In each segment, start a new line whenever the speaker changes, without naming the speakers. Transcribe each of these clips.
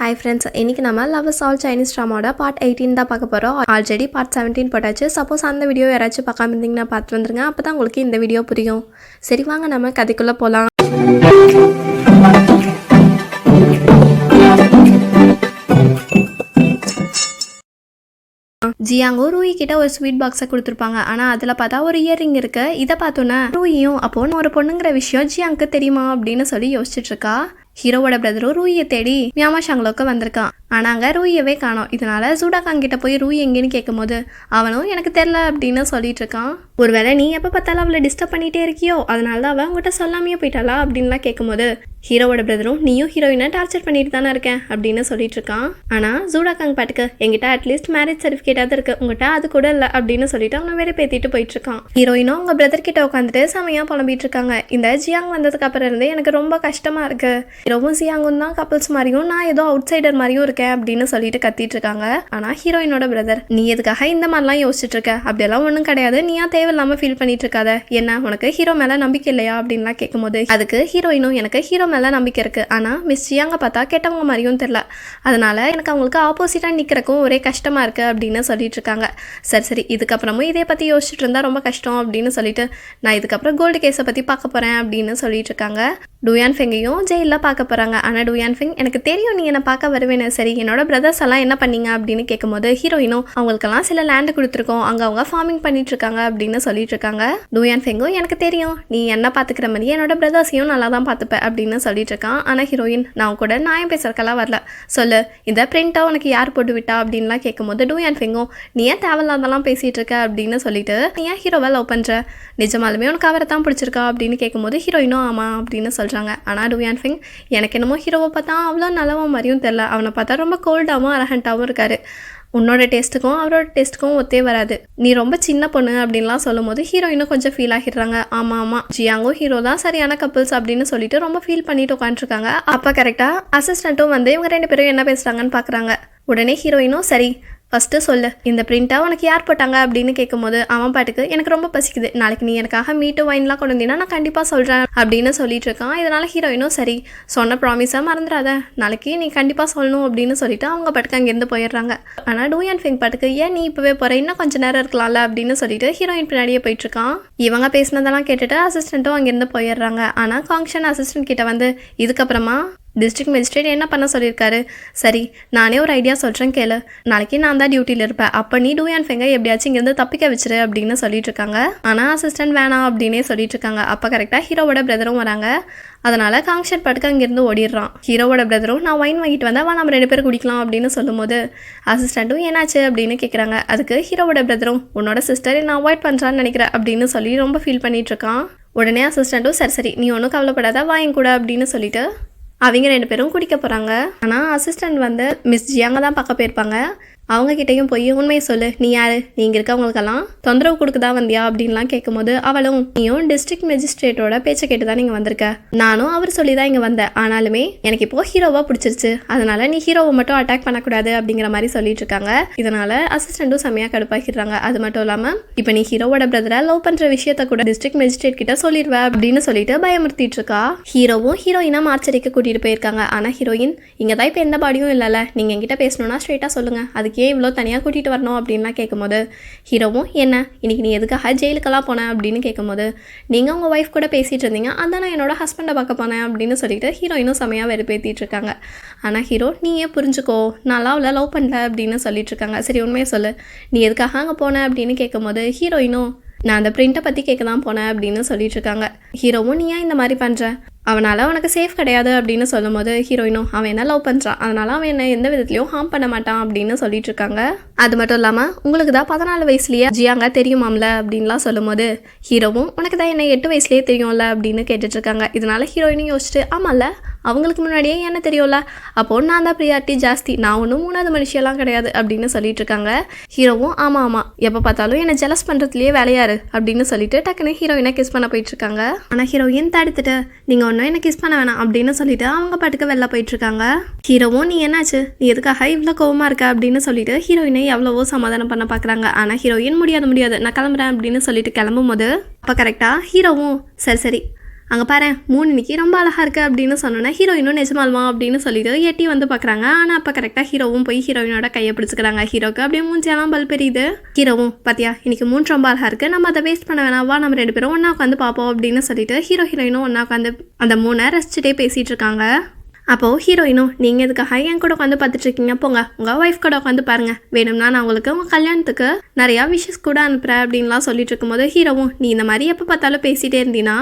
Hi friends, இன்றைக்கி நம்ம love is all Chinese ட்ராமாவோட பார்ட் 18 தான் பார்க்க போகிறோம். ஆல்ரெடி பார்ட் 17 போட்டாச்சு. சப்போஸ் அந்த வீடியோ யாராச்சும் பார்க்காம இருந்தீங்கன்னா பார்த்து வந்துருங்க. அப்போ தான் உங்களுக்கு இந்த வீடியோ புரியும். சரி, வாங்க நம்ம கதைக்குள்ளே போகலாம். ஜியாங்கோ ரூயி கிட்ட ஒரு ஸ்வீட் பாக்ஸை கொடுத்துருப்பாங்க. ஆனால் அதில் பார்த்தா ஒரு இயரிங் இருக்கு. இதை பார்த்தோன்னே ரூயும் அப்போன்னு ஒரு பொண்ணுங்கிற விஷயம் ஜியாங்க்கு தெரியுமா அப்படின்னு சொல்லி யோசிச்சுட்டு இருக்கா. ஹீரோவோட பிரதரும் ரூயை தேடி மியாமா ஷாங்லோக்கு வந்திருக்கான். ஆனால் அங்கே ரூயவே காணோம். இதனால ஜூடாகாங் கிட்ட போய் ரூய் எங்கேன்னு கேட்கும்போது அவனும் எனக்கு தெரில அப்படின்னு சொல்லிட்டு இருக்கான். ஒருவேளை நீ எப்போ பார்த்தாலும் அவளை டிஸ்டர்ப் பண்ணிகிட்டே இருக்கியோ, அதனால தான் அவள் உங்கள்கிட்ட சொல்லாமையே போயிட்டாளா அப்படின்லாம் கேட்கும்போது ஹீரோவோட பிரதரும் நீயும் ஹீரோயினை டார்ச்சர் பண்ணிட்டு தானே இருக்கேன் அப்படின்னு சொல்லிட்டு இருக்கான். ஆனால் ஜூடாகாங் பாட்டுக்கு என்கிட்ட அட்லீஸ்ட் மேரேஜ் சர்டிஃபிகேட்டாவது இருக்கு, உங்கள்கிட்ட அது கூட இல்லை அப்படின்னு சொல்லிட்டு அவனை வேற பேத்திட்டு போயிட்டு இருக்கான். ஹீரோயினும் அவங்க பிரதர் கிட்ட உட்காந்துட்டு செமையா புலம்பிட்டு இருக்காங்க. இந்த ஜியாங் வந்ததுக்கு அப்புறம் இருந்து எனக்கு ரொம்ப கஷ்டமா இருக்கு. ஹீரோவும் ஜியாங்கும் தான் கப்பல்ஸ் மாதிரியும், நான் ஏதோ அவுட் சைடர் மாதிரியும் இருக்கேன் அப்படின்னு சொல்லிட்டு கத்திட்டு இருக்காங்க. ஆனா ஹீரோயினோட பிரதர் நீ எதுக்காக இந்த மாதிரிலாம் யோசிச்சுட்டு இருக்க, அப்படியெல்லாம் ஒன்றும் கிடையாது, நீயா தேவையில்லாம ஃபீல் பண்ணிட்டு இருக்காத, என்ன உனக்கு ஹீரோ மேல நம்பிக்கை இல்லையா அப்படின்லாம் கேட்கும்போது அதுக்கு ஹீரோயினும் எனக்கு ஹீரோ மேல நம்பிக்கை இருக்கு, ஆனா மிஸ் ஜியாங்க பார்த்தா கெட்டவங்க மாதிரியும் தெரியல, அதனால எனக்கு அவங்களுக்கு ஆப்போசிட்டா நிக்கிறக்கும் ஒரே கஷ்டமா இருக்கு அப்படின்னு சொல்லிட்டு இருக்காங்க. சரி சரி, இதுக்கப்புறமும் இதே பத்தி யோசிச்சுட்டு இருந்தா ரொம்ப கஷ்டம் அப்படின்னு சொல்லிட்டு நான் இதுக்கப்புறம் கோல்டு கேஸை பத்தி பார்க்க போறேன் அப்படின்னு சொல்லிட்டு இருக்காங்க. டூயான் ஃபெங்கையும் ஜெயிலில் பார்க்க போறாங்க. ஆனா டூயான் ஃபெங் எனக்கு தெரியும் நீ என்னை பார்க்க வருவேன்னு, சரி என்னோட பிரதர்ஸ் எல்லாம் என்ன பண்ணீங்க அப்படின்னு கேட்கும்போது ஹீரோயினும் அவங்களுக்கெல்லாம் சில லேண்டு கொடுத்துருக்கோம், அங்கே அவங்க ஃபார்மிங் பண்ணிட்டு இருக்காங்க அப்படின்னு சொல்லிட்டு இருக்காங்க. டூயான் ஃபெங்கும் எனக்கு தெரியும் நீ என்ன பார்த்துக்கிற மாதிரி என்னோட பிரதர்ஸையும் நல்லா தான் பார்த்துப்பேன் அப்படின்னு சொல்லிட்டு இருக்கான். ஆனால் ஹீரோயின் நான் கூட நியாயம் பேசுறதுக்கெல்லாம் வரல, சொல்லு இந்த பிரிண்டா உனக்கு யார் போட்டு விட்டா அப்படின்லாம் கேட்கும்போது டூயான் ஃபெங்கும் நீ ஏன் தேவையில்லாதெல்லாம் பேசிட்டு இருக்க அப்படின்னு சொல்லிட்டு நீ ஏன் ஹீரோவை லவ் பண்ற, நிஜமாலுமே உனக்கு அவரை தான் பிடிச்சிருக்கா அப்படின்னு கேட்கும்போது ஹீரோயினும் ஆமா அப்படின்னு சொல்றாங்க. ஆனால் டூயான் ஃபெங் எனக்கு என்னமோ ஹீரோவை பார்த்தா அவ்வளோ நல்லவா மாதிரியும் தெரியல, அவனை பார்த்தா ரொம்ப கோல்டாகவும் அரகண்டாகவும் இருக்காரு, உன்னோட டேஸ்ட்டுக்கும் அவரோட டேஸ்ட்டுக்கும் ஒத்தே வராது, நீ ரொம்ப சின்ன பொண்ணு அப்படின்லாம் சொல்லும் போது ஹீரோயினும் கொஞ்சம் ஃபீல் ஆகிடுறாங்க. ஆமாம் ஆமாம் ஜியாங்கோ ஹீரோ தான் சரியான கப்பிள்ஸ் அப்படின்னு சொல்லிட்டு ரொம்ப ஃபீல் பண்ணிட்டு உட்காந்துருக்காங்க. அப்போ கரெக்டாக அசிஸ்டண்ட்டும் வந்து இவங்க ரெண்டு பேரும் என்ன பேசுகிறாங்கன்னு பார்க்குறாங்க. உடனே ஹீரோயினும் சரி ஃபஸ்ட்டு சொல்லு இந்த பிரிண்ட்டாக உனக்கு யார் போட்டாங்க அப்படின்னு கேட்கும்போது அவன் பாட்டுக்கு எனக்கு ரொம்ப பசிக்குது, நாளைக்கு நீ எனக்காக மீட்டு வைன்லாம் கொண்டு வந்தீங்கன்னா நான் கண்டிப்பாக சொல்கிறேன் அப்படின்னு சொல்லிட்டு இருக்கான். இதனால் ஹீரோயினும் சரி சொன்ன ப்ராமிஸாக மறந்துடாத, நாளைக்கு நீ கண்டிப்பாக சொல்லணும் அப்படின்னு சொல்லிட்டு அவங்க பாட்டுக்கு அங்கேருந்து போயிடுறாங்க. ஆனால் டூயான் ஃபெங் பாட்டுக்கு ஏன் நீ இப்போவே போகிற, இன்னும் கொஞ்சம் நேரம் இருக்கலாம்ல அப்படின்னு சொல்லிட்டு ஹீரோயின் பின்னாடியே போயிட்டுருக்கான். இவங்க பேசினதெல்லாம் கேட்டுட்டு அசிஸ்டண்ட்டும் அங்கேருந்து போயிடுறாங்க. ஆனால் காங்ஷன் அசிஸ்டன்ட் கிட்ட வந்து இதுக்கப்புறமா டிஸ்ட்ரிக்ட் மேஜிஸ்ட்ரேட் என்ன பண்ண சொல்லியிருக்காரு, சரி நானே ஒரு ஐடியா சொல்கிறேன் கேளு, நாளைக்கு நான் தான் டியூட்டியில் இருப்பேன், அப்போ நீ டூயான் ஃபெங்கை எப்படியாச்சும் இங்கேருந்து தப்பிக்க வச்சிரு அப்படின்னு சொல்லிட்டு இருக்காங்க. ஆனால் அசிஸ்டன்ட் வேணாம் அப்படின்னே சொல்லிட்டு இருக்காங்க. அப்போ கரெக்டாக ஹீரோவோட பிரதரும் வராங்க. அதனால காங்ஷன் பாட்டுக்கு அங்கேருந்து ஓடிடுறான். ஹீரோவோட பிரதரும் நான் வைன் வாங்கிட்டு வந்தா நம்ம ரெண்டு பேரும் குடிக்கலாம் அப்படின்னு சொல்லும்போது அசிஸ்டண்ட்டும் என்னாச்சு அப்படின்னு கேட்குறாங்க. அதுக்கு ஹீரோவோட பிரதரும் உன்னோட சிஸ்டரை நான் அவாய்ட் பண்ணுறான்னு நினைக்கிறேன் அப்படின்னு சொல்லி ரொம்ப ஃபீல் பண்ணிட்டு இருக்கான். உடனே அசிஸ்டண்ட்டும் சரி சரி நீ ஒன்றும் கவலைப்படாத வாங்க கூட அப்படின்னு சொல்லிட்டு அவங்க ரெண்டு பேரும் குடிக்க போகிறாங்க. ஆனால் அசிஸ்டண்ட் வந்து மிஸ் ஜியாங்க தான் பார்க்க போயிருப்பாங்க. அவங்கக்கிட்டையும் போய் உண்மையை சொல்லு, நீ யார், நீங்கள் இருக்கவங்களுக்கெல்லாம் தொந்தரவு கொடுக்குதா வந்தியா அப்படின்லாம் கேட்கும்போது அவளும் நீயும் டிஸ்ட்ரிக்ட் மேஜிஸ்ட்ரேட்டோட பேச்சை கேட்டு தான் நீங்கள் வந்திருக்க, நானும் அவர் சொல்லி தான் இங்கே வந்தேன், ஆனாலுமே எனக்கு இப்போ ஹீரோவாக பிடிச்சிருச்சு, அதனால நீ ஹீரோவை மட்டும் அட்டாக் பண்ணக்கூடாது அப்படிங்கிற மாதிரி சொல்லிட்டு இருக்காங்க. இதனால அசிஸ்டண்ட்டும் செம்மையாக கடுப்பாக்கிடுறாங்க. அது மட்டும் இல்லாமல் இப்போ நீ ஹீரோவோட பிரதரை லவ் பண்ணுற விஷயத்த கூட டிஸ்ட்ரிக்ட் மேஜிஸ்ட்ரேட் கிட்ட சொல்லிடுவேன் அப்படின்னு சொல்லிட்டு பயமுறுத்திட்டு இருக்கா. ஹீரோவும் ஹீரோயினா மார்ச்சரிக்கு கூட்டிகிட்டு போயிருக்காங்க. ஆனால் ஹீரோயின் இங்கே தான் இப்போ எந்த பாடியும் இல்லைல்ல, நீங்கள் என்கிட்ட பேசணும்னா ஸ்ட்ரெயிட்டாக சொல்லுங்கள், அதுக்கு ஏன் இவ்வளோ தனியாக கூட்டிகிட்டு வரணும் அப்படின்லாம் கேட்கும்போது ஹீரோவும் என்ன இன்னைக்கு நீ எதுக்காக ஜெயிலுக்கெல்லாம் போனேன் அப்படின்னு கேட்கும்போது நீங்கள் உங்கள் ஒய்ஃப் கூட பேசிகிட்டு இருந்தீங்க, அதான் நான் என்னோட ஹஸ்பண்டை பார்க்க போனேன் அப்படின்னு சொல்லிட்டு ஹீரோயினும் செமையாக வெறுப்பேற்றிட்டு இருக்காங்க. ஆனால் ஹீரோ நீ ஏன் புரிஞ்சுக்கோ, நான்லாம் அவளை லவ் பண்ணல அப்படின்னு சொல்லிட்டு இருக்காங்க. சரி உண்மையை சொல்லு நீ எதுக்காக அங்கே போனேன் அப்படின்னு கேட்கும்போது ஹீரோயினும் நான் அந்த பிரிண்ட்டை பற்றி கேட்க தான் போனேன் அப்படின்னு சொல்லிட்டு இருக்காங்க. ஹீரோவும் நீ ஏன் இந்த மாதிரி பண்ணுற, அவனால் அவனுக்கு சேஃப் கிடையாது அப்படின்னு சொல்லும் போது ஹீரோயினும் அவன் என்ன லவ் பண்ணுறான், அதனால அவன் என்ன எந்த விதத்துலையும் ஹார்ம் பண்ண மாட்டான் அப்படின்னு சொல்லிட்டு இருக்காங்க. அது மட்டும் இல்லாமல் உங்களுக்கு தான் 14 வயசுலேயே ஜியாங்க தெரியுமாம்ல அப்படின்லாம் சொல்லும் போது ஹீரோவும் உனக்கு தான் என்ன 8 வயசுலேயே தெரியும்ல அப்படின்னு கேட்டுட்ருக்காங்க. இதனால ஹீரோயினும் யோசிச்சுட்டு ஆமாம்ல அவங்களுக்கு முன்னாடியே என்ன தெரியும்ல, அப்போது நான் தான் ப்ரியாரிட்டி ஜாஸ்தி, நான் ஒன்றும் 3வது மனுஷியெல்லாம் கிடையாது அப்படின்னு சொல்லிட்டு இருக்காங்க. ஹீரோவும் ஆமாம் ஆமாம் எப்போ பார்த்தாலும் என்னை ஜெலஸ் பண்ணுறதுலேயே வேலையாரு அப்படின்னு சொல்லிட்டு டக்குன்னு ஹீரோயினை கிஸ் பண்ண போயிட்டு இருக்காங்க. ஆனால் ஹீரோயின் தடுத்துட்டு நீங்கள் ஒன்றும் என்ன கிஸ் பண்ண வேணாம் அப்படின்னு சொல்லிட்டு அவங்க பாட்டுக்கு வெளில போயிட்டு இருக்காங்க. ஹீரோவும் நீ என்னாச்சு, நீ எதுக்காக இவ்வளோ கோவமாக இருக்க அப்படின்னு சொல்லிட்டு ஹீரோயினை எவ்வளவோ சமாதானம் பண்ண பார்க்குறாங்க. ஆனால் ஹீரோயின் முடியாது நான் கிளம்புறேன் அப்படின்னு சொல்லிட்டு கிளம்பும் போது அப்போ கரெக்டாக ஹீரோவும் சரி சரி அங்கே பாரு 3 இன்னைக்கு ரொம்ப அழகாக இருக்குது அப்படின்னு சொன்னோன்னா ஹீரோயினும் நிஜமாலுமா அப்படின்னு சொல்லிட்டு எட்டி வந்து பார்க்குறாங்க. ஆனால் அப்போ கரெக்டாக ஹீரோவும் போய் ஹீரோயினோட கையை பிடிச்சிக்கிறாங்க. ஹீரோக்கு அப்படியே மூஞ்சியெல்லாம் பல் பெரியுது. ஹீரோவும் பாத்தியா இன்னைக்கு 3 ரொம்ப அழகாக இருக்குது, நம்ம அதை வேஸ்ட் பண்ண வேணாம், வா நம்ம 2 பேரும் ஒன்றா உட்காந்து பார்ப்போம் அப்படின்னு சொல்லிட்டு ஹீரோயினும் ஒன்றா உட்காந்து அந்த 3 ரசிச்சுட்டே பேசிகிட்டு இருக்காங்க. அப்போது ஹீரோயினும் நீங்கள் எதுக்காக என் கூட உட்காந்து பார்த்துட்ருக்கீங்க, போங்க உங்கள் ஒய்ஃப் கூட உட்காந்து பாருங்கள், வேணும்னா நான் உங்களுக்கு உங்கள் கல்யாணத்துக்கு நிறையா விஷஸ் கூட அனுப்புகிறேன் அப்படின்லாம் சொல்லிட்டு இருக்கும்போது ஹீரோவும் நீ இந்த மாதிரி எப்போ பார்த்தாலும் பேசிகிட்டே இருந்தீன்னா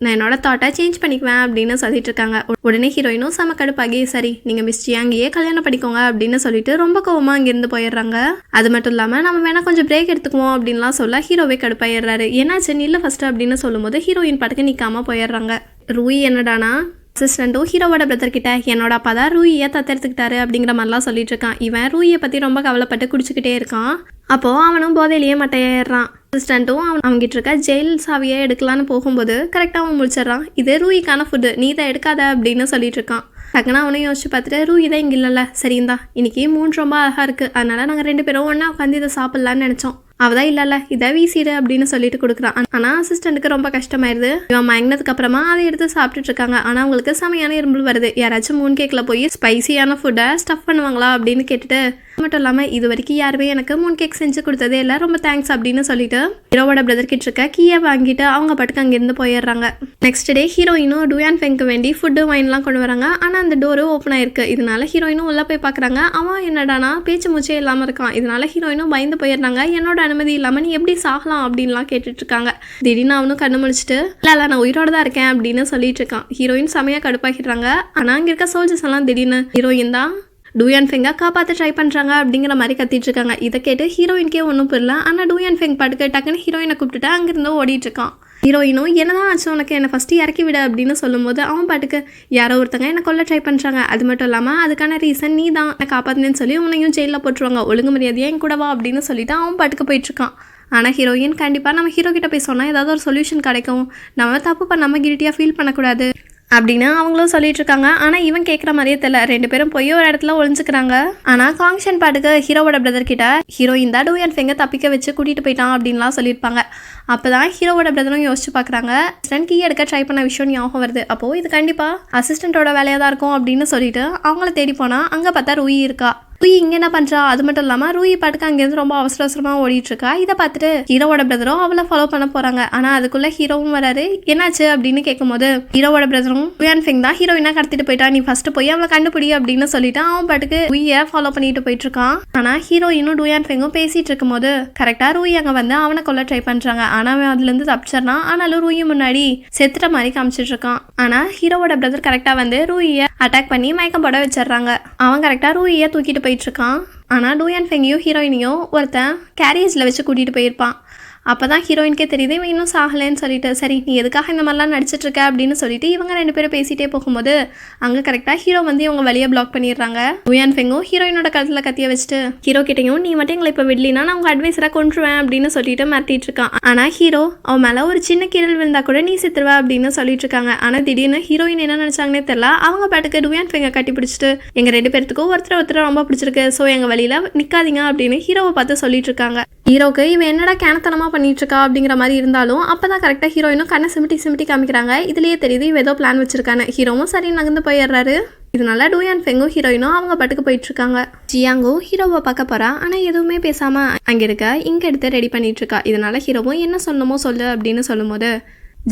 நான் என்னோட தாட்டை சேஞ்ச் பண்ணிக்குவேன் அப்படின்னு சொல்லிட்டு இருக்காங்க. உடனே ஹீரோயினும் செம கடுப்பாகி சரி நீங்கள் மிஸ் ஜியாங்கியே கல்யாணம் பண்ணிக்கோங்க அப்படின்னு சொல்லிட்டு ரொம்ப கோவமாக அங்கேருந்து போயிடுறாங்க. அது மட்டும் இல்லாமல் நம்ம வேணால் கொஞ்சம் பிரேக் எடுத்துக்குவோம் அப்படின்லாம் சொல்ல ஹீரோவே கடுப்பாயிடுறாரு. ஏன்னாச்சு நில்ல ஃபஸ்ட்டு அப்படின்னு சொல்லும்போது ஹீரோயின் படக்கு நிற்காமல் போயிடுறாங்க. ரூயி என்னடானா அசிஸ்டண்ட்டும் ஹீரோவோட பிரதர் கிட்ட என்னோட அப்பா தான் ரூயை தத்தெடுத்துக்கிட்டாரு அப்படிங்கிற மாதிரிலாம் சொல்லிட்டு இருக்கான். இவன் ரூயை பற்றி ரொம்ப கவலைப்பட்டு குடிச்சிக்கிட்டே இருக்கான். அப்போது அவனும் போதையிலேயே மட்டையாயிடுறான். அசிஸ்டண்ட்டும் அவங்ககிட்ட இருக்க ஜெயில் சாவியை எடுக்கலான்னு போகும்போது கரெக்டாக அவன் முடிச்சிடறான். இது ரூயிக்கான ஃபுட்டு, நீ தான் எடுக்காத அப்படின்னு சொல்லிட்டு இருக்கான். டக்குன்னு அவனையும் யோசிச்சு பார்த்துட்டு ரூயி தான் இங்கே இல்லைல்ல, சரிந்தா இன்னைக்கு 3 ரொம்ப அழகாக இருக்குது, அதனால நாங்கள் 2 பேரும் ஒன்றா உட்காந்து இதை சாப்பிட்லான்னு நினச்சோம். அவதான் இல்லைல்ல இதை வீசிடு அப்படின்னு சொல்லிட்டு கொடுக்குறான். ஆனால் அசிஸ்டண்ட்டுக்கு ரொம்ப கஷ்டமாயிருது. இவன் மயங்கினதுக்கு அப்புறமா அதை எடுத்து சாப்பிட்டுட்டு இருக்காங்க. ஆனால் அவங்களுக்கு செமையான இரும்பல் வருது. யாராச்சும் மூன் கேக்கில் போய் ஸ்பைசியான ஃபுட்டை ஸ்டஃப் பண்ணுவாங்களா அப்படின்னு கேட்டுட்டு மட்டும் இல்லாமல் இது வரைக்கும் யாருமே எனக்கு மூன் கேக் செஞ்சு கொடுத்ததே இல்லை, ரொம்ப தேங்க்ஸ் அப்படின்னு சொல்லிட்டு ஹீரோவோட பிரதர் கிட்ட இருக்க கீயை வாங்கிட்டு அவங்க பாட்டுக்கு அங்கேருந்து போயிடுறாங்க. நெக்ஸ்ட் டே ஹீரோயினும் டூயான் ஃபெங்க்கு வேண்டி ஃபுட்டு வைன்லாம் கொண்டு வராங்க. ஆனால் அந்த டோரு ஓப்பன் ஆயிருக்கு. இதனால ஹீரோயினும் உள்ளே போய் பார்க்குறாங்க. அவன் என்னடானா பேச்சு மூச்சே இல்லாமல் இருக்கான். இதனால ஹீரோயினும் பயந்து போயிடுறாங்க. என்னோட அனுமதி இல்லாமல் நீ எப்படி சாகலாம் அப்படின்லாம் கேட்டுட்டு இருக்காங்க. திடீர்னு அவனும் கண்ணு முடிச்சுட்டு இல்லை நான் உயிரோட தான் இருக்கேன் அப்படின்னு சொல்லிட்டு இருக்கான். ஹீரோயின் செமையாக கடுப்பாக்கிடுறாங்க. ஆனால் அங்கே இருக்க சோல்ஜர்ஸ் எல்லாம் திடீர்னு ஹீரோயின் தான் டூயான் ஃபெங்கை காப்பாற்ற ட்ரை பண்ணுறாங்க அப்படிங்கிற மாதிரி கத்திட்டு இருக்காங்க. இதை கேட்டு ஹீரோயின்கே ஒன்றும் புரியல. ஆனால் டூயான் ஃபெங் பாட்டுக்கு டக்குன்னு ஹீரோயினை கூப்பிட்டுட்டு அங்கேருந்து ஓடிட்டு இருக்கான். ஹீரோயினும் என்னதான் ஆச்சு உனக்கு, என்னை ஃபஸ்ட்டு இறக்கி விட அப்படின்னு சொல்லும்போது அவன் பாட்டுக்கு யாரோ ஒருத்தங்க என்னை கொல்ல ட்ரை பண்ணுறாங்க, அது மட்டும் இல்லாமல் அதுக்கான ரீசன் நீ தான் என்னை காப்பாற்றுனேன்னு சொல்லி உன்னையும் ஜெயிலில் போட்டுருவாங்க, ஒழுங்கு மரியாதையாக என் கூட வா அப்படின்னு சொல்லிட்டு அவன் பாட்டுக்கு போயிட்டுருக்கான். ஆனால் ஹீரோயின் கண்டிப்பாக நம்ம ஹீரோ கிட்ட போய் சொன்னால் ஏதாவது ஒரு சொல்யூஷன் கிடைக்கும், நம்ம தப்பு பண்ணாமல் கில்ட்டியாக ஃபீல் பண்ணக்கூடாது அப்படின்னு அவங்களும் சொல்லிட்டு இருக்காங்க. ஆனால் இவன் கேட்குற மாதிரியே தெரியல. 2 பேரும் போய் ஒரு இடத்துல ஒழிஞ்சுக்கிறாங்க. ஆனால் காங்ஷன் பாட்டுக்கு ஹீரோவோட பிரதர் கிட்ட ஹீரோயின் தான் டூயான் ஃபெங்கை தப்பிக்க வச்சு கூட்டிகிட்டு போயிட்டான் அப்படின்லாம் சொல்லியிருப்பாங்க. அப்போ தான் ஹீரோவோட பிரதரும் யோசிச்சு பார்க்குறாங்க. அசிஸ்டன்ட் கீ எடுக்க ட்ரை பண்ண விஷயம் ஞாபகம் வருது. அப்போது இது கண்டிப்பாக அசிஸ்டண்ட்டோட வேலையாக தான் இருக்கும் அப்படின்னு சொல்லிட்டு அவங்கள தேடி போனால் அங்கே பார்த்தா ரூயி இருக்கா. ரூயி இங்கே என்ன பண்ணுறா, அது மட்டும் இல்லாமல் ரூயி பாட்டுக்கு அங்கேருந்து ரொம்ப அவசர அவசரமாக ஓடிட்டுருக்கா. இதை பார்த்துட்டு ஹீரோவோட பிரதரும் அவளை ஃபாலோ பண்ண போகிறாங்க. ஆனால் அதுக்குள்ளே ஹீரோவும் வராரு. என்னாச்சு அப்படின்னு கேட்கும்போது ஹீரோவோட பிரதரும் டூயான் ஃபெங் தான் ஹீரோயினா கடத்திட்டு போயிட்டா, நீ ஃபஸ்ட்டு போய் அவளை கண்டுபிடி அப்படின்னு சொல்லிட்டு அவன் பாட்டுக்கு ரூயை ஃபாலோ பண்ணிட்டு போயிட்டு இருக்கான். ஆனால் ஹீரோயினும் டூயான் ஃபெங்கும் பேசிகிட்டு இருக்கும்போது கரெக்டாக ரூயி அங்கே வந்து அவனை கொல்ல ட்ரை பண்ணுறாங்க. ஆனால் அவன் அதுலேருந்து தப்பிச்சிடறான். ஆனாலும் ரூயி முன்னாடி செத்துற மாதிரி காமிச்சிட்டு இருக்கான். ஆனால் ஹீரோவோட பிரதர் கரெக்டாக வந்து ரூயை அட்டாக் பண்ணி மயக்கம் போட வச்சிடுறாங்க. அவன் கரெக்டாக ரூயை தூக்கிட்டு போயிட்டு இருக்கான். ஆனால் டூயான் ஃபெங்கையும் ஹீரோயினையும் ஒருத்தன் கேரியேஜில் வச்சு கூட்டிகிட்டு போயிருப்பான். அப்போ தான் ஹீரோயினுக்கே தெரியுது இவன் இன்னும் சாகலைன்னு சொல்லிட்டு. சரி நீ எதுக்காக இந்த மாதிரிலாம் நடிச்சிட்டு இருக்க அப்படின்னு சொல்லிட்டு இவங்க 2 பேரும் பேசிகிட்டே போகும்போது அங்கே கரெக்டாக ஹீரோ வந்து இவங்க வழியை பிளாக் பண்ணிடுறாங்க. டூயான் ஃபெங்கும் ஹீரோயினோட கழுத்தில் கத்திய வச்சுட்டு ஹீரோ கிட்டையும் நீ மட்டும் எங்களை இப்போ விடலினா நான் உங்கள் அட்வைஸராக கொண்டுருவேன் அப்படின்னு சொல்லிட்டு மிரட்டிட்டு இருக்கான். ஆனால் ஹீரோ அவன் மேலே ஒரு சின்ன கீரல் விழுந்தா கூட நீ செத்துருவ அப்படின்னு சொல்லிட்டு இருக்காங்க. ஆனால் திடீர்னு ஹீரோயின் என்ன நினச்சாங்கன்னே தெரியல. அவங்க பாட்டுக்கு டூயான் ஃபெங்கை கட்டி பிடிச்சிட்டு எங்கள் 2 பேர்த்துக்கும் ஒருத்தர் ரொம்ப பிடிச்சிருக்கு, ஸோ எங்கள் வழியில் நிற்காதீங்க அப்படின்னு ஹீரோவை பார்த்து சொல்லிட்டு இருக்காங்க. ஹீரோக்கு இவன் என்னடா கேனத்தனமாக பண்ணிட்டு இருக்கா அப்படிங்கிற மாதிரி இருந்தாலும் அப்போ தான் கரெக்டாக ஹீரோயினும் கண்ணை சிமிட்டி காமிக்கிறாங்க. இதுலேயே தெரியுது இவ ஏதோ பிளான் வச்சிருக்காங்க. ஹீரோவும் சரி நகர்ந்து போயிடுறாரு. இதனால டூயான் ஃபெங்கும் ஹீரோயினும் அவங்க பாட்டுக்கு போயிட்டு இருக்காங்க. ஜியாங்கும் ஹீரோவை பார்க்க போறா. ஆனால் எதுவுமே பேசாமல் அங்கே இருக்க இங்கே எடுத்து ரெடி பண்ணிட்டு இருக்கா. இதனால ஹீரோவும் என்ன சொல்லணுமோ சொல்லு அப்படின்னு சொல்லும்போது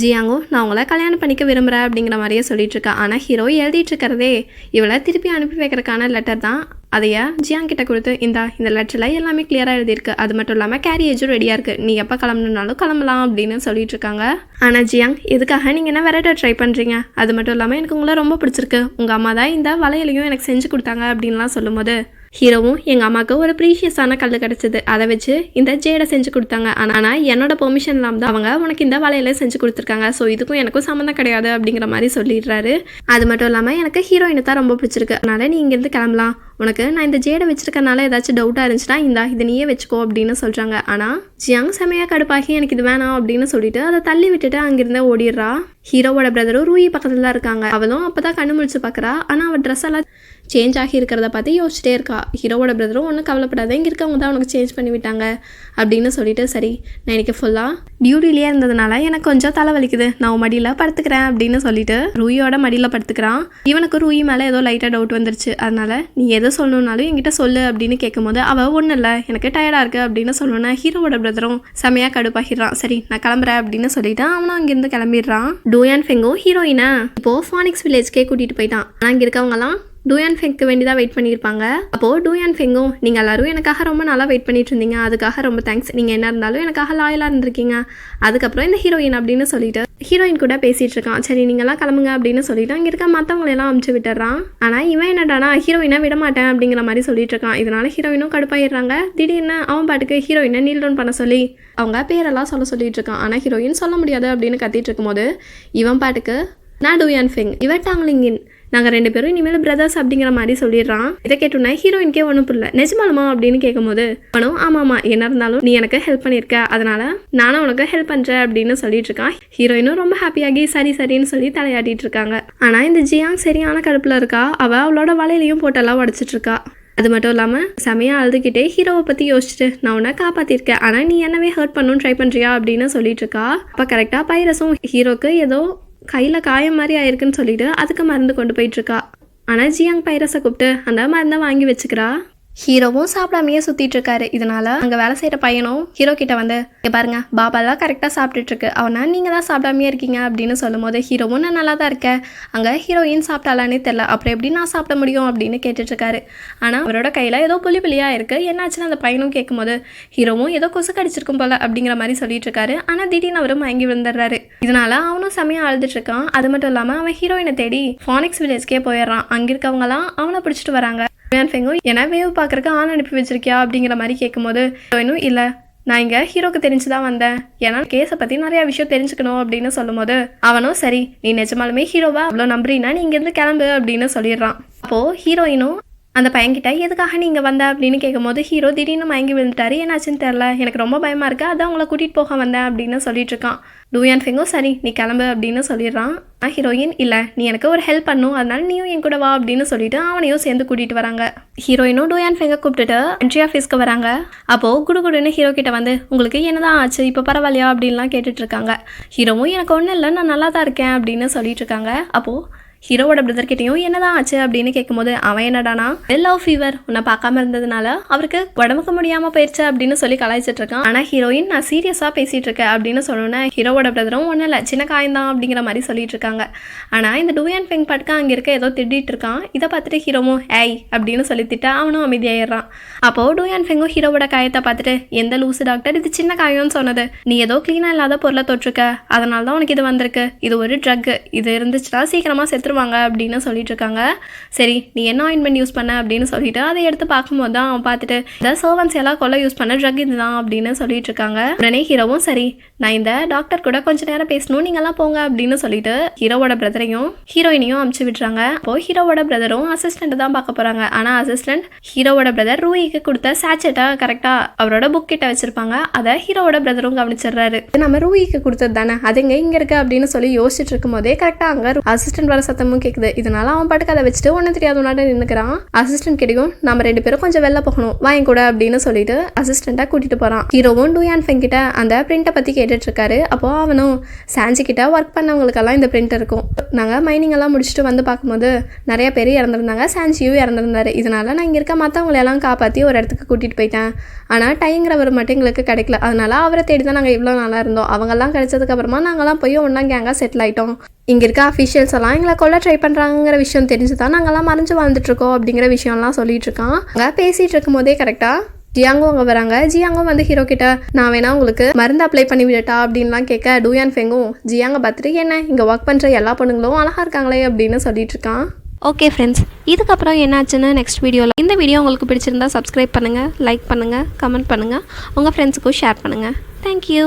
ஜியாங்கோ நான் உங்களை கல்யாணம் பண்ணிக்க விரும்புகிறேன் அப்படிங்கிற மாதிரியே சொல்லிட்டு இருக்கா. ஆனால் ஹீரோ எழுதிட்டு இருக்கிறதே இவளை திருப்பி அனுப்பி வைக்கிறதுக்கான லெட்டர் தான். அதையா ஜியாங் கிட்ட கொடுத்து இந்த லெட்டரில் எல்லாமே கிளியராக எழுதியிருக்கு, அது மட்டும் இல்லாமல் கேரியேஜும் ரெடியாக இருக்குது, நீ எப்போ கிளம்பணுனாலும் கிளம்பலாம் அப்படின்னு சொல்லிட்டு இருக்காங்க. ஆனால் ஜியாங் எதுக்காக நீங்கள் என்ன விரட்ட ட்ரை பண்ணுறீங்க, அது மட்டும் இல்லாமல் எனக்கு உங்களை ரொம்ப பிடிச்சிருக்கு, உங்கள் அம்மா தான் இந்த வளையலையும் எனக்கு செஞ்சு கொடுத்தாங்க அப்படின்லாம் சொல்லும்போது ஹீரோவும் எங்கள் அம்மாவுக்கு ஒரு ப்ரீஷியஸான கல் கிடச்சிது, அதை வச்சு இந்த ஜேடை செஞ்சு கொடுத்தாங்க, ஆனால் என்னோட பெர்மிஷன் இல்லாமல் தான் அவங்க உனக்கு இந்த வலையில செஞ்சு கொடுத்துருக்காங்க, ஸோ இதுக்கும் எனக்கும் சம்மந்தம் கிடையாது அப்படிங்கிற மாதிரி சொல்லிடுறாரு. அது மட்டும் இல்லாமல் எனக்கு ஹீரோயினை தான் ரொம்ப பிடிச்சிருக்கு, அதனால் நீ இங்கேருந்து கிளம்பலாம், உனக்கு நான் இந்த ஜேடை வச்சிருக்கனால ஏதாச்சும் டவுட்டாக இருந்துச்சுன்னா இதை நீயே வச்சுக்கோ அப்படின்னு சொல்கிறாங்க. ஆனால் ஜியாங் செமையாக கடுப்பாகி எனக்கு இது வேணாம் அப்படின்னு சொல்லிட்டு அதை தள்ளி விட்டுட்டு அங்கிருந்தே ஓடிடுறா. ஹீரோவோட பிரதரும் ரூயி பக்கத்தில் தான் இருக்காங்க. அவளும் அப்போ தான் கண்ணு முழிச்சு பார்க்குறா. ஆனால் அவள் ட்ரெஸ் எல்லாம் சேஞ்ச் ஆகி இருக்கிறத பார்த்து யோசிச்சிட்டே இருக்கா. ஹீரோவோட பிரதரும் ஒன்றும் கவலைப்படாத, இங்கே இருக்கவங்க தான் உனக்கு சேஞ்ச் பண்ணி விட்டாங்க அப்படின்னு சொல்லிட்டு, சரி நான் இன்றைக்கி ஃபுல்லாக டியூட்டிலேயே இருந்ததுனால எனக்கு கொஞ்சம் தலை வலிக்குது, நான் மடியில் படுத்துக்கிறேன் அப்படின்னு சொல்லிட்டு ரூயோட மடியில் படுத்துக்கிறான். இவனுக்கு ரூயி மேலே ஏதோ லைட்டாக டவுட் வந்துருச்சு. அதனால் நீ எதை சொல்லணுன்னாலும் என்கிட்ட சொல்லு அப்படின்னு கேட்கும்போது அவள் ஒன்றும் இல்லை எனக்கு டயர்டாக இருக்குது அப்படின்னு சொல்லணுன்னா ஹீரோவோட பிரதரும் செமையாக கடுப்பாகிடுறான். சரி நான் கிளம்புறேன் அப்படின்னு சொல்லிட்டு அவனும் அங்கேருந்து கிளம்பிடுறான். டூயான் ஃபெங்கும் ஹீரோயினை இப்போது ஃபானிக்ஸ் வில்லேஜ்க்கே கூட்டிகிட்டு போயிட்டான். ஆனால் அங்கே இருக்கவங்கலாம் டூயான் ஃபெங்க்கு வேண்டி தான் வெயிட் பண்ணியிருப்பாங்க. அப்போது டூயான் ஃபெங்கும் நீங்கள் எல்லாரும் எனக்காக ரொம்ப நாளாக வெயிட் பண்ணிட்டு இருந்தீங்க, அதுக்காக ரொம்ப தேங்க்ஸ், நீங்கள் என்ன இருந்தாலும் எனக்காக லாயலாக இருந்திருக்கீங்க. அதுக்கப்புறம் இந்த ஹீரோயின் அப்படின்னு சொல்லிட்டு ஹீரோயின் கூட பேசிகிட்டு இருக்கான். சரி நீங்கள்லாம் கிளம்புங்க அப்படின்னு சொல்லிட்டு அங்கே இருக்க மற்றவங்களெல்லாம் அமுச்சு விட்டுறான். ஆனால் இவன் என்னடானா ஹீரோயினை விட மாட்டேன் அப்படிங்கிற மாதிரி சொல்லிட்டு இருக்கான். இதனால ஹீரோயினும் கடுப்பாயிடுறாங்க. திடீர்னு அவன் பாட்டுக்கு ஹீரோயினை நீல் டவுன் பண்ண சொல்லி அவங்க பேரெல்லாம் சொல்லிட்டு இருக்கான். ஆனால் ஹீரோயின் சொல்ல முடியாது அப்படின்னு கத்திட்டு இருக்கும்போது இவன் பாட்டுக்கு நான் டூயான் ஃபெங், இவன் டாங்லிங்கின், நாங்கள் 2 பேரும் இனிமேல் பிரதர்ஸ் அப்படிங்கிற மாதிரி சொல்லிடுறான். இதை கேட்டோன்னா ஹீரோயின்கே ஒன்றும் புரியல. நிஜமாலுமா அப்படின்னு கேட்கும்போது அவனும் ஆமாம்மா என்ன இருந்தாலும் நீ எனக்கு ஹெல்ப் பண்ணியிருக்க, அதனால நானும் உனக்கு ஹெல்ப் பண்ணுறேன் அப்படின்னு சொல்லிட்டு இருக்கான். ஹீரோயினும் ரொம்ப ஹாப்பியாகி சரி சரின்னு சொல்லி தலையாட்டிட்டு இருக்காங்க. ஆனால் இந்த ஜியாங் சரியான கடுப்பில் இருக்கா. அவள் அவளோட வலையிலையும் போட்டெல்லாம் உடச்சிட்டு இருக்கா. அது மட்டும் இல்லாமல் செமையாக அழுதுகிட்டே ஹீரோவை பற்றி யோசிச்சுட்டு நான் உன்னை காப்பாற்றிருக்கேன், ஆனால் நீ என்னவே ஹர்ட் பண்ணணும்னு ட்ரை பண்ணுறியா அப்படின்னு சொல்லிட்டு இருக்கா. அப்போ கரெக்டாக பைரஸும் ஹீரோக்கு ஏதோ கையில் காயம் மாதிரி ஆயிருக்குன்னு சொல்லிட்டு அதுக்கு மருந்து கொண்டு போயிட்டுருக்கா. ஆனால் ஜியாங் பைரஸை கூப்பிட்டு அந்த மருந்தை வாங்கி வச்சுக்கிறா. ஹீரோவும் சாப்பிடாமையே சுற்றிட்டு இருக்காரு. இதனால அங்கே வேலை செய்கிற பையனும் ஹீரோ கிட்ட வந்து பாருங்க பாபாலாம் கரெக்டாக சாப்பிட்டுட்டு இருக்கு, அவனா நீங்கள் தான் சாப்பிடாமையே இருக்கீங்க அப்படின்னு சொல்லும் போது ஹீரோவும் நான் நல்லா தான் இருக்கேன், அங்கே ஹீரோயின் சாப்பிட்டாலானே தெரில, அப்புறம் எப்படி நான் சாப்பிட முடியும் அப்படின்னு கேட்டுட்ருக்காரு. ஆனால் அவரோட கையில் ஏதோ புளியாக இருக்குது, என்னாச்சுன்னு அந்த பையனும் கேட்கும்போது ஹீரோவும் ஏதோ கொசு கடிச்சிருக்கும் போல அப்படிங்கிற மாதிரி சொல்லிட்டு இருக்காரு. ஆனால் திடீர்னு அவரும் மயங்கி விழுந்துடுறாரு. இதனால அவனும் செமையாக அழுதுட்டு இருக்கான். அது மட்டும் இல்லாமல் அவன் ஹீரோயினை தேடி ஃபானிக்ஸ் வில்லேஜ்க்கே போயிடுறான். அங்கே இருக்கவங்களாம் அவனை பிடிச்சிட்டு வராங்க. ஏன்னா வேவ் பார்க்குறக்கு ஆண் அனுப்பி வச்சிருக்கியா அப்படிங்கிற மாதிரி கேட்கும்போது இன்னும் இல்லை நான் இங்கே ஹீரோக்கு தெரிஞ்சு தான் வந்தேன், ஏன்னா கேஸை பற்றி நிறையா விஷயம் தெரிஞ்சுக்கணும் அப்படின்னு சொல்லும் போது அவனும் சரி நீ நிஜமாலுமே ஹீரோவா அவ்வளோ நம்புறீன்னா நீ இங்கேருந்து கிளம்பு அப்படின்னு சொல்லிடுறான். அப்போது ஹீரோயினும் அந்த பையன்கிட்ட எதுக்காக நீங்கள் வந்த அப்படின்னு கேட்கும்போது ஹீரோ திடீர்னு மயங்கி விழுந்துட்டாரு, என்னாச்சுன்னு தெரில, எனக்கு ரொம்ப பயமாக இருக்குது, அதான் அவங்கள கூட்டிகிட்டு போக வந்தேன் அப்படின்னு சொல்லிட்டு இருக்கான். டூயான் ஃபெங்கும் சரி நீ கிளம்பு அப்படின்னு சொல்லிடுறான். ஹீரோயின் இல்லை நீ எனக்கு ஒரு ஹெல்ப் பண்ணும், அதனால நீயும் என் கூட வா அப்படின்னு சொல்லிட்டு அவனையும் சேர்ந்து கூட்டிகிட்டு வராங்க. ஹீரோயினும் டூயான் ஃபெங்கை கூப்பிட்டுட்டு என்ட்ரி ஆஃபீஸ்க்கு வராங்க. அப்போது குடுகுடுன்னு ஹீரோ கிட்ட வந்து உங்களுக்கு என்னதான் ஆச்சு, இப்போ பரவாயில்லையா அப்படின்லாம் கேட்டுட்டு இருக்காங்க. ஹீரோவும் எனக்கு ஒன்றும் இல்லை நான் நல்லா தான் இருக்கேன் அப்படின்னு சொல்லிட்டு இருக்காங்க. அப்போது ஹீரோவோட பிரதர்கிட்டையும் என்னதான் ஆச்சு அப்படின்னு கேட்கும்போது அவன் என்னடானா லவ் ஃபீவர் உன்னை பார்க்காம இருந்ததுனால அவருக்கு உடம்புக்கு முடியாமல் போயிடுச்சு அப்படின்னு சொல்லி கலாய்ச்சிட்டு இருக்கான். ஆனால் ஹீரோயின் நான் சீரியஸாக பேசிகிட்டு இருக்கேன் அப்படின்னு சொன்னோன்னே ஹீரோவோட பிரதரும் ஒன்றும் இல்லை சின்ன காயந்தான் அப்படிங்கிற மாதிரி சொல்லிட்டு இருக்காங்க. ஆனால் இந்த டூயான் ஃபெங் பாட்டுக்கு அங்கே இருக்க ஏதோ திட்டிகிட்டு இருக்கான். இதை பார்த்துட்டு ஹீரோவும் ஏய் அப்படின்னு சொல்லித்திட்டு அவனும் அமைதியாயிடுறான். அப்போது டூயான் ஃபெங்கும் ஹீரோவோட காயத்தை பார்த்துட்டு எந்த லூசு டாக்டர் இது சின்ன காயம்னு சொன்னது, நீ ஏதோ க்ளீனாக இல்லாத பொருளை தொட்டிருக்க, அதனால தான் உனக்கு இது வந்திருக்கு, இது ஒரு ட்ரக், இது இருந்துச்சுன்னா சீக்கிரமாக செத்துருவாங்க அப்படின்னு சொல்லிட்டு இருக்காங்க. சரி நீ என்ன ஆயின்மெண்ட் யூஸ் பண்ண அப்படின்னு சொல்லிட்டு அதை எடுத்து பார்க்கும்போது தான் அவன் பார்த்துட்டு இந்த சர்வன்ஸ் எல்லாம் கொள்ள யூஸ் பண்ண ட்ரக் இதுதான் அப்படின்னு சொல்லிட்டு இருக்காங்க. உடனே ஹீரோவும் சரி நான் இந்த டாக்டர் கூட கொஞ்ச நேரம் பேசணும் நீங்கெல்லாம் போங்க அப்படின்னு சொல்லிட்டு ஹீரோவோட பிரதரையும் ஹீரோயினையும் அமுச்சு விட்டுறாங்க. அப்போ ஹீரோவோட பிரதரும் அசிஸ்டண்ட் தான் பார்க்க போறாங்க. ஆனால் அசிஸ்டன்ட் ஹீரோவோட பிரதர் ரூயிக்கு கொடுத்த சாச்செட்டை கரெக்டா அவரோட புக் கிட்ட வச்சிருப்பாங்க. அதை ஹீரோவோட பிரதரும் கவனிச்சிடுறாரு. நம்ம ரூயிக்கு கொடுத்தது தானே அதுங்க இங்க இருக்கு அப்படின்னு சொல்லி யோசிச்சுட்டு இருக்கும் போதே கரெக்டா அங்க அசிஸ்டன்ட் வர சத்தமும் கேட்குது. இதனால அவன் பாட்டுக்கு அதை வச்சுட்டு ஒன்றும் தெரியாத நின்னுக்கிறான். அசிஸ்டன்ட் கிடைக்கும் நம்ம 2 பேரும் கொஞ்சம் வெளில போகணும் வாங்க கூட அப்படின்னு சொல்லிட்டு அசிஸ்டண்டா கூட்டிட்டு போறான். ஹீரோவும் டூயான் ஃபெங் கிட்ட அந்த பிரிண்டை பத்தி கேட்டுட்டு இருக்காரு. அப்போ அவனும் சான்சி கிட்ட ஒர்க் பண்ணவங்களுக்கெல்லாம் இந்த பிரிண்ட் இருக்கும், நாங்க மைனிங் எல்லாம் முடிச்சுட்டு வந்து பார்க்கும்போது நிறைய பேர் இறந்துருந்தாங்க, சான்சியும் இறந்துருந்தாரு, இதனால நான் இங்க இருக்க மற்றவங்களெல்லாம் காப்பாற்றி ஒரு இடத்துக்கு கூட்டிட்டு போயிட்டேன். ஆனால் டைங்கிறவர் மட்டும் எங்களுக்கு கிடைக்கல, அதனால அவரை தேடி தான் நாங்கள் இவ்வளோ நாளாக இருந்தோம், அவங்கெல்லாம் கிடைச்சதுக்கு அப்புறமா நாங்கள்லாம் போய் ஒன்றா கேங்காக செட்டில் ஆகிட்டோம். இங்கே இருக்க அஃபிஷியல்ஸ் எல்லாம் எங்களை கொல்ல ட்ரை பண்ணுறாங்கிற விஷயம் தெரிஞ்சு தான் நாங்கள்லாம் மறைஞ்சு வாழ்ந்துட்டுருக்கோம் அப்படிங்கிற விஷயம்லாம் சொல்லிட்டு இருக்கான். அங்கே பேசிகிட்டு இருக்கும் போதே கரெக்டாக ஜியாங்கும் அங்கே வராங்க. ஜியாங்கும் வந்து ஹீரோ கிட்ட நான் வேணா உங்களுக்கு மருந்து அப்ளை பண்ணி விடட்டா அப்படின்லாம் கேட்க டூயான் ஃபெங்கும் ஜியாங்க பார்த்துட்டு என்ன இங்கே ஒர்க் பண்ணுற எல்லா பொண்ணுங்களும் அழகாக இருக்காங்களே அப்படின்னு சொல்லிட்டு இருக்கான்.
ஓகே ஃப்ரெண்ட்ஸ், இதுக்கப்புறம் என்னாச்சுன்னு நெக்ஸ்ட் வீடியோவில். இந்த வீடியோ உங்களுக்கு பிடிச்சிருந்தா சப்ஸ்கிரைப் பண்ணுங்கள், லைக் பண்ணுங்கள், கமெண்ட் பண்ணுங்கள், உங்கள் ஃப்ரெண்ட்ஸுக்கும் ஷேர் பண்ணுங்கள். தேங்க்யூ.